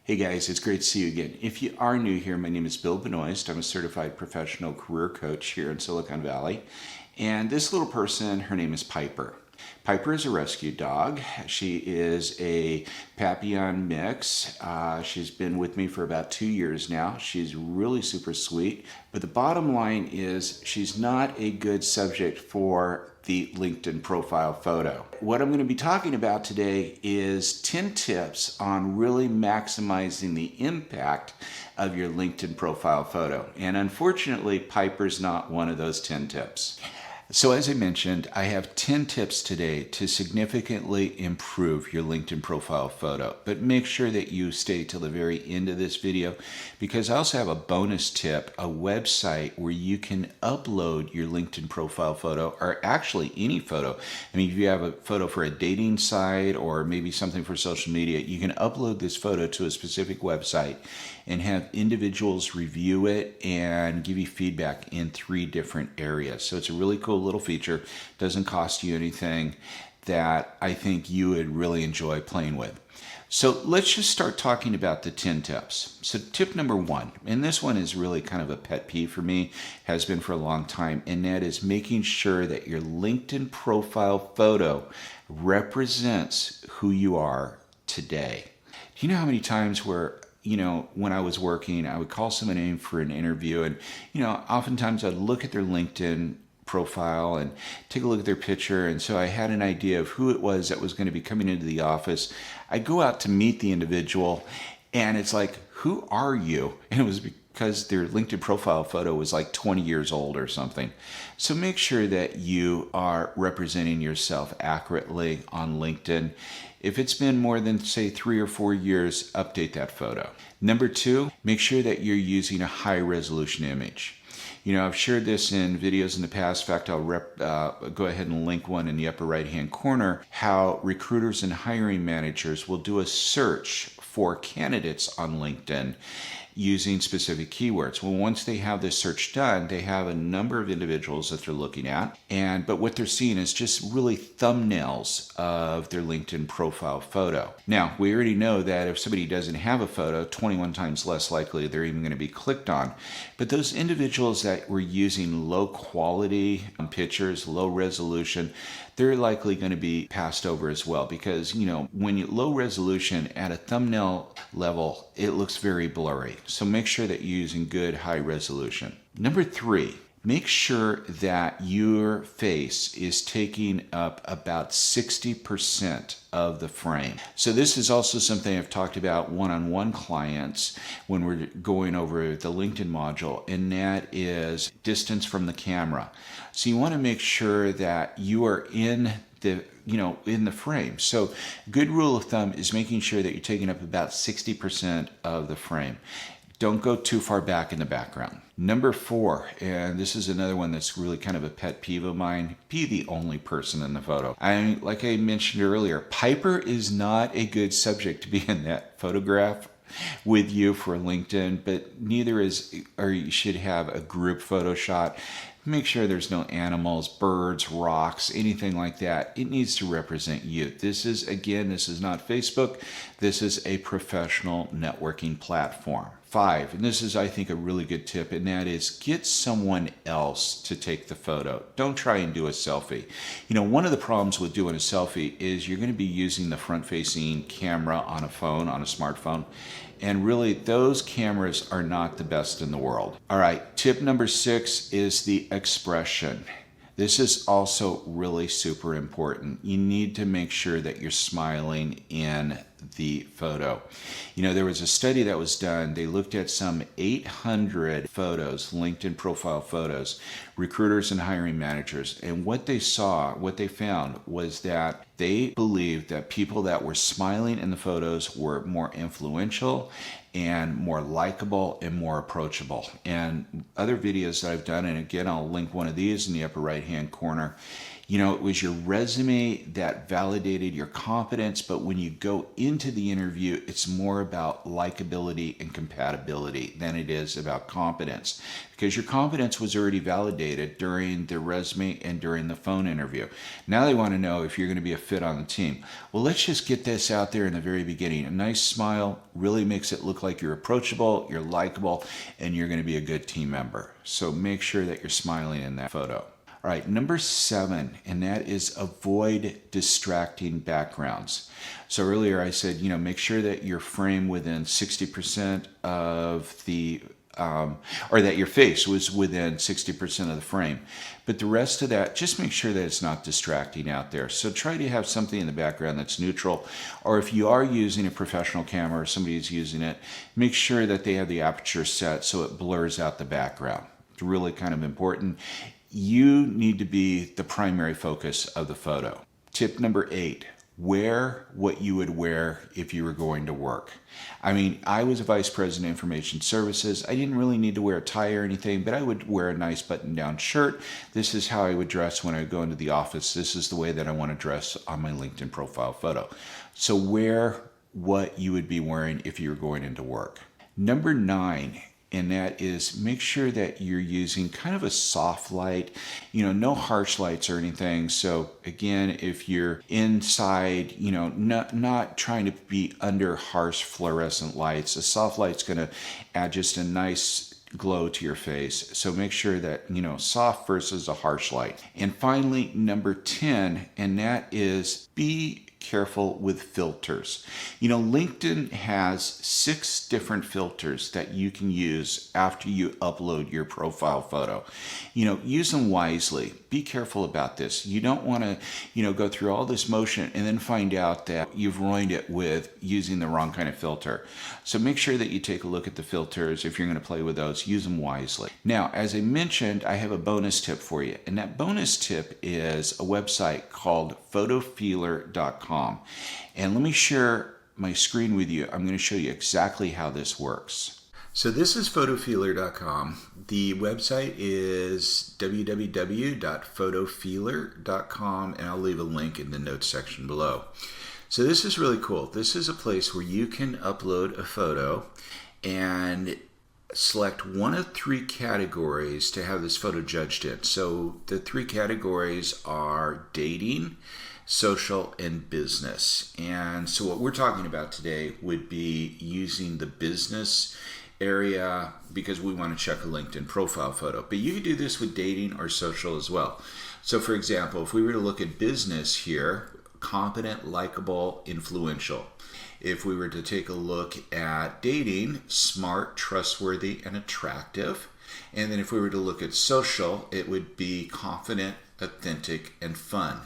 Hey guys, it's great to see you again. If you are new here, my name is Bill Benoist. I'm a certified professional career coach here in Silicon Valley. And this little person, her name is Piper. Piper is a rescue dog. She is a Papillon mix. She's been with me for about 2 years now. She's really super sweet. But the bottom line is she's not a good subject for the LinkedIn profile photo. What I'm going to be talking about today is 10 tips on really maximizing the impact of your LinkedIn profile photo. And unfortunately, Piper's not one of those 10 tips. So as I mentioned, I have 10 tips today to significantly improve your LinkedIn profile photo. But make sure that you stay till the very end of this video, because I also have a bonus tip, a website where you can upload your LinkedIn profile photo, or actually any photo. I mean, if you have a photo for a dating site or maybe something for social media, you can upload this photo to a specific website and have individuals review it and give you feedback in 3 different areas. So it's a really cool little feature. Doesn't cost you anything, that I think you would really enjoy playing with. So let's just start talking about the 10 tips. So tip number 1, and this one is really kind of a pet peeve for me, has been for a long time, and that is making sure that your LinkedIn profile photo represents who you are today. Do you know how many times where when I was working, I would call someone in for an interview, and, oftentimes I'd look at their LinkedIn profile and take a look at their picture. And so I had an idea of who it was that was going to be coming into the office. I'd go out to meet the individual, and it's like, who are you? And it was because their LinkedIn profile photo was like 20 years old or something. So make sure that you are representing yourself accurately on LinkedIn. If it's been more than, say, 3 or 4 years, update that photo. Number 2, make sure that you're using a high resolution image. I've shared this in videos in the past. In fact, I'll go ahead and link one in the upper right-hand corner, how recruiters and hiring managers will do a search for candidates on LinkedIn using specific keywords. Well, once they have this search done, they have a number of individuals that they're looking at, but what they're seeing is just really thumbnails of their LinkedIn profile photo. Now, we already know that if somebody doesn't have a photo, 21 times less likely they're even going to be clicked on. But those individuals that were using low quality pictures, low resolution, they're likely going to be passed over as well, because when you low resolution at a thumbnail level, it looks very blurry. So make sure that you're using good high resolution. Number 3, make sure that your face is taking up about 60% of the frame. So this is also something I've talked about one-on-one clients when we're going over the LinkedIn module, and that is distance from the camera. So you want to make sure that you are in the frame. So good rule of thumb is making sure that you're taking up about 60% of the frame. Don't go too far back in the background. Number 4, and this is another one that's really kind of a pet peeve of mine, be the only person in the photo. Like I mentioned earlier, Piper is not a good subject to be in that photograph with you for LinkedIn, but neither is, or you should have a group photo shot. Make sure there's no animals, birds, rocks, anything like that. It needs to represent you. This is not Facebook. This is a professional networking platform. 5, and this is, I think, a really good tip, and that is get someone else to take the photo. Don't try and do a selfie. One of the problems with doing a selfie is you're going to be using the front-facing camera on a phone, on a smartphone, and really those cameras are not the best in the world. All right, tip number 6 is the expression. This is also really super important. You need to make sure that you're smiling in the photo. There was a study that was done. They looked at some 800 photos, LinkedIn profile photos, recruiters and hiring managers. And what they found was that they believed that people that were smiling in the photos were more influential and more likable and more approachable. And other videos that I've done, and again, I'll link one of these in the upper right-hand corner, It was your resume that validated your competence, but when you go into the interview, it's more about likability and compatibility than it is about competence, because your competence was already validated during the resume and during the phone interview. Now they want to know if you're going to be a fit on the team. Well, let's just get this out there in the very beginning. A nice smile really makes it look like you're approachable, you're likable, and you're going to be a good team member. So make sure that you're smiling in that photo. All right, number 7, and that is avoid distracting backgrounds. So earlier I said, make sure that your frame within 60% of the, or that your face was within 60% of the frame. But the rest of that, just make sure that it's not distracting out there. So try to have something in the background that's neutral. Or if you are using a professional camera or somebody's using it, make sure that they have the aperture set so it blurs out the background. It's really kind of important. You need to be the primary focus of the photo. Tip number 8, wear what you would wear if you were going to work. I was a vice president of information services. I didn't really need to wear a tie or anything, but I would wear a nice button-down shirt. This is how I would dress when I would go into the office. This is the way that I want to dress on my LinkedIn profile photo. So wear what you would be wearing if you were going into work. Number 9, and that is make sure that you're using kind of a soft light, no harsh lights or anything. So again, if you're inside, not trying to be under harsh fluorescent lights, a soft light's going to add just a nice glow to your face. So make sure that, soft versus a harsh light. And finally, number 10, and that is be careful with filters. LinkedIn has 6 different filters that you can use after you upload your profile photo. Use them wisely. Be careful about this. You don't want to, go through all this motion and then find out that you've ruined it with using the wrong kind of filter. So make sure that you take a look at the filters. If you're going to play with those, use them wisely. Now, as I mentioned, I have a bonus tip for you. And that bonus tip is a website called Photofeeler.com. And let me share my screen with you. I'm going to show you exactly how this works. So this is Photofeeler.com. The website is www.photofeeler.com, and I'll leave a link in the notes section below. So this is really cool. This is a place where you can upload a photo and select one of 3 categories to have this photo judged in. So the 3 categories are dating, social, and business. And so what we're talking about today would be using the business area because we want to check a LinkedIn profile photo. But you can do this with dating or social as well. So for example, if we were to look at business here, competent, likable, influential. If we were to take a look at dating, smart, trustworthy, and attractive. And then if we were to look at social, it would be confident, authentic, and fun.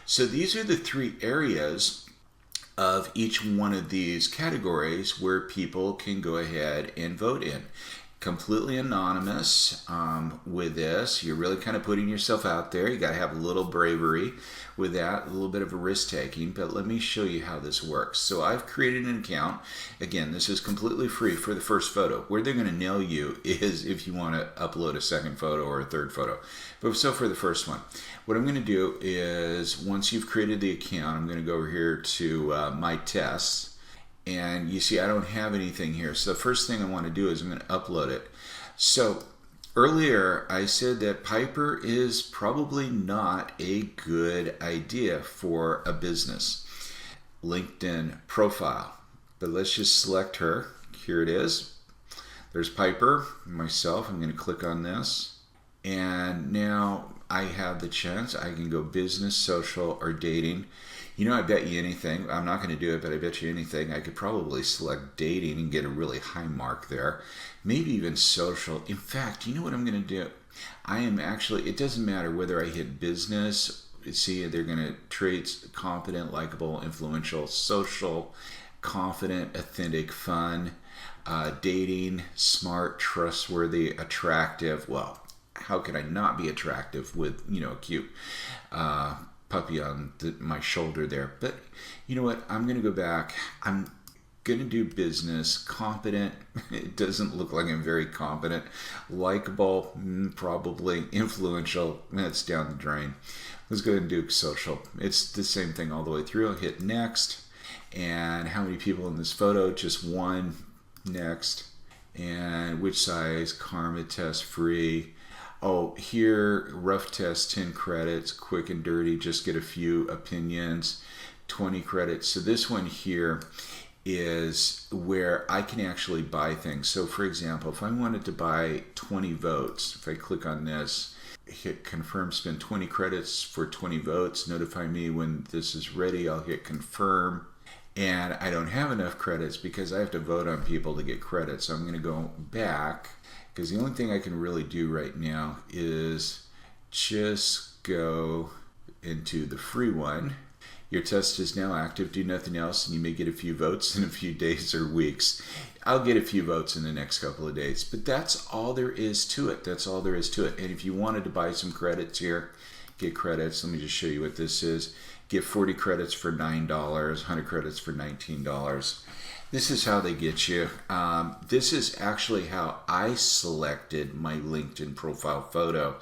So these are the 3 areas of each one of these categories where people can go ahead and vote in. Completely anonymous with this. You're really kind of putting yourself out there. You got to have a little bravery with that, a little bit of a risk taking, but let me show you how this works. So I've created an account. Again, this is completely free for the first photo. Where they're going to nail you is if you want to upload a second photo or a third photo. But so for the first one, what I'm going to do is once you've created the account, I'm going to go over here to my tests. And you see I don't have anything here. So the first thing I want to do is I'm going to upload it. So earlier I said that Piper is probably not a good idea for a business LinkedIn profile. But let's just select her. Here it is. There's Piper, myself. I'm going to click on this. And now I have the chance. I can go business, social, or dating. I bet you anything. I'm not going to do it, but I bet you anything. I could probably select dating and get a really high mark there. Maybe even social. In fact, you know what I'm going to do? It doesn't matter whether I hit business. See, they're going to traits confident, likable, influential, social, confident, authentic, fun, dating, smart, trustworthy, attractive. Well, how could I not be attractive with, a cute puppy on my shoulder there? But you know what? I'm going to go back. I'm going to do business, competent. It doesn't look like I'm very competent. Likable, probably. Influential, that's down the drain. Let's go ahead and do social. It's the same thing all the way through. I'll hit next. And how many people in this photo? Just one. Next. And which size? Karma test free. Oh, here, rough test, 10 credits, quick and dirty, just get a few opinions, 20 credits. So this one here is where I can actually buy things. So for example, if I wanted to buy 20 votes, if I click on this, hit confirm, spend 20 credits for 20 votes, notify me when this is ready, I'll hit confirm. And I don't have enough credits because I have to vote on people to get credits. So I'm going to go back, because the only thing I can really do right now is just go into the free one. Your test is now active, do nothing else, and you may get a few votes in a few days or weeks. I'll get a few votes in the next couple of days, but that's all there is to it. That's all there is to it. And if you wanted to buy some credits here, get credits. Let me just show you what this is. Get 40 credits for $9, 100 credits for $19. This is how they get you. This is actually how I selected my LinkedIn profile photo.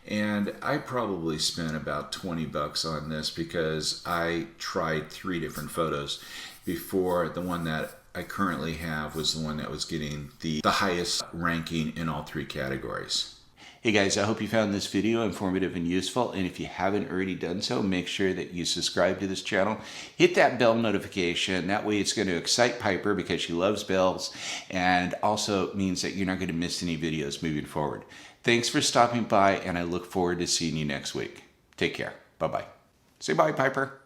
And I probably spent about 20 bucks on this because I tried 3 different photos before the one that I currently have was the one that was getting the highest ranking in all 3 categories. Hey guys, I hope you found this video informative and useful, and if you haven't already done so, make sure that you subscribe to this channel. Hit that bell notification. That way it's going to excite Piper because she loves bells, and also means that you're not going to miss any videos moving forward. Thanks for stopping by, and I look forward to seeing you next week. Take care. Bye-bye. Say bye, Piper.